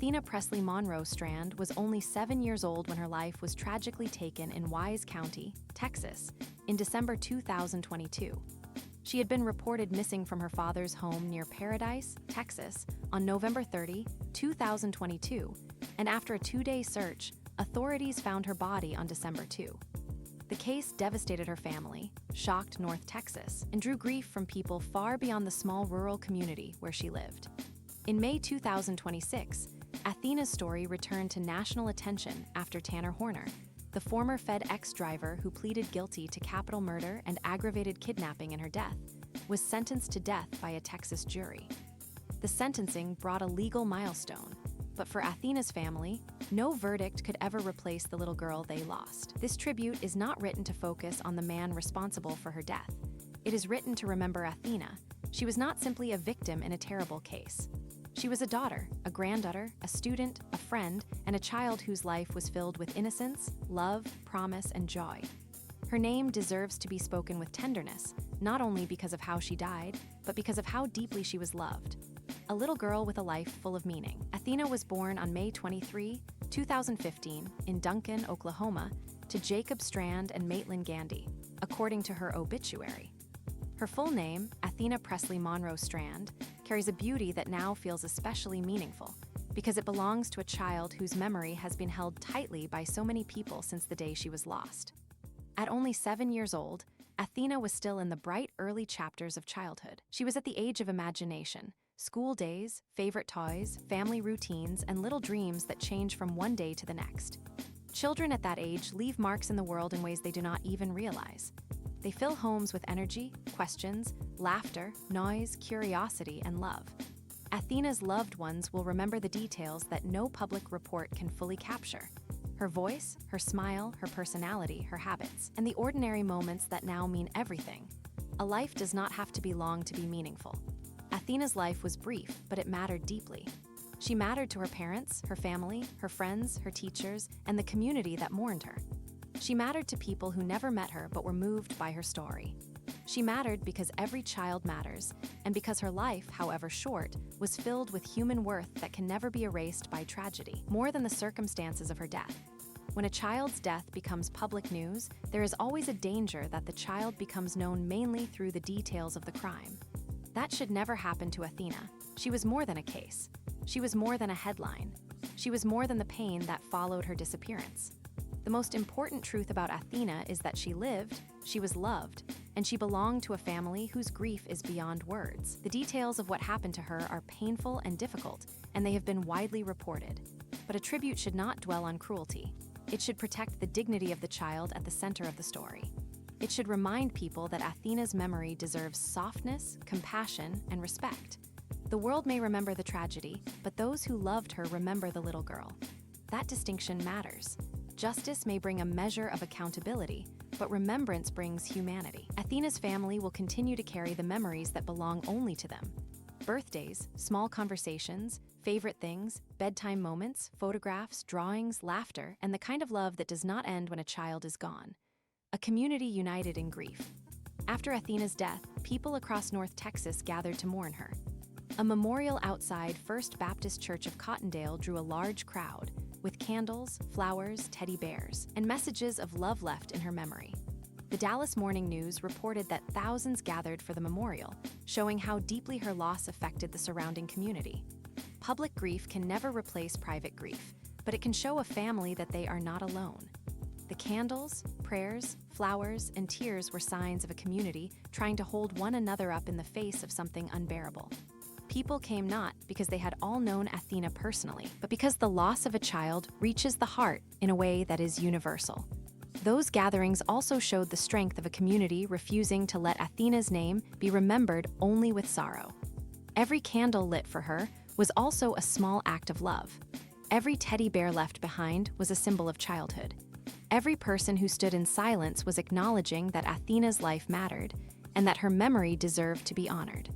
Athena Presley Monroe Strand was only 7 years old when her life was tragically taken in Wise County, Texas, in December 2022. She had been reported missing from her father's home near Paradise, Texas, on November 30, 2022, and after a 2-day search, authorities found her body on December 2. The case devastated her family, shocked North Texas, and drew grief from people far beyond the small rural community where she lived. In May 2026, Athena's story returned to national attention after Tanner Horner, the former FedEx driver who pleaded guilty to capital murder and aggravated kidnapping in her death, was sentenced to death by a Texas jury. The sentencing brought a legal milestone, but for Athena's family, no verdict could ever replace the little girl they lost. This tribute is not written to focus on the man responsible for her death. It is written to remember Athena. She was not simply a victim in a terrible case. She was a daughter, a granddaughter, a student, a friend, and a child whose life was filled with innocence, love, promise, and joy. Her name deserves to be spoken with tenderness, not only because of how she died, but because of how deeply she was loved. A little girl with a life full of meaning. Athena was born on May 23, 2015, in Duncan, Oklahoma, to Jacob Strand and Maitland Gandy, according to her obituary. Her full name, Athena Presley Monroe Strand, carries a beauty that now feels especially meaningful because it belongs to a child whose memory has been held tightly by so many people since the day she was lost. At only 7 years old, Athena was still in the bright early chapters of childhood. She was at the age of imagination, school days, favorite toys, family routines, and little dreams that change from one day to the next. Children at that age leave marks in the world in ways they do not even realize. They fill homes with energy, questions, laughter, noise, curiosity, and love. Athena's loved ones will remember the details that no public report can fully capture. Her voice, her smile, her personality, her habits, and the ordinary moments that now mean everything. A life does not have to be long to be meaningful. Athena's life was brief, but it mattered deeply. She mattered to her parents, her family, her friends, her teachers, and the community that mourned her. She mattered to people who never met her but were moved by her story. She mattered because every child matters, and because her life, however short, was filled with human worth that can never be erased by tragedy, more than the circumstances of her death. When a child's death becomes public news, there is always a danger that the child becomes known mainly through the details of the crime. That should never happen to Athena. She was more than a case. She was more than a headline. She was more than the pain that followed her disappearance. The most important truth about Athena is that she lived, she was loved, and she belonged to a family whose grief is beyond words. The details of what happened to her are painful and difficult, and they have been widely reported. But a tribute should not dwell on cruelty. It should protect the dignity of the child at the center of the story. It should remind people that Athena's memory deserves softness, compassion, and respect. The world may remember the tragedy, but those who loved her remember the little girl. That distinction matters. Justice may bring a measure of accountability, but remembrance brings humanity. Athena's family will continue to carry the memories that belong only to them. Birthdays, small conversations, favorite things, bedtime moments, photographs, drawings, laughter, and the kind of love that does not end when a child is gone. A community united in grief. After Athena's death, people across North Texas gathered to mourn her. A memorial outside First Baptist Church of Cottondale drew a large crowd, with candles, flowers, teddy bears, and messages of love left in her memory. The Dallas Morning News reported that thousands gathered for the memorial, showing how deeply her loss affected the surrounding community. Public grief can never replace private grief, but it can show a family that they are not alone. The candles, prayers, flowers, and tears were signs of a community trying to hold one another up in the face of something unbearable. People came not because they had all known Athena personally, but because the loss of a child reaches the heart in a way that is universal. Those gatherings also showed the strength of a community refusing to let Athena's name be remembered only with sorrow. Every candle lit for her was also a small act of love. Every teddy bear left behind was a symbol of childhood. Every person who stood in silence was acknowledging that Athena's life mattered and that her memory deserved to be honored.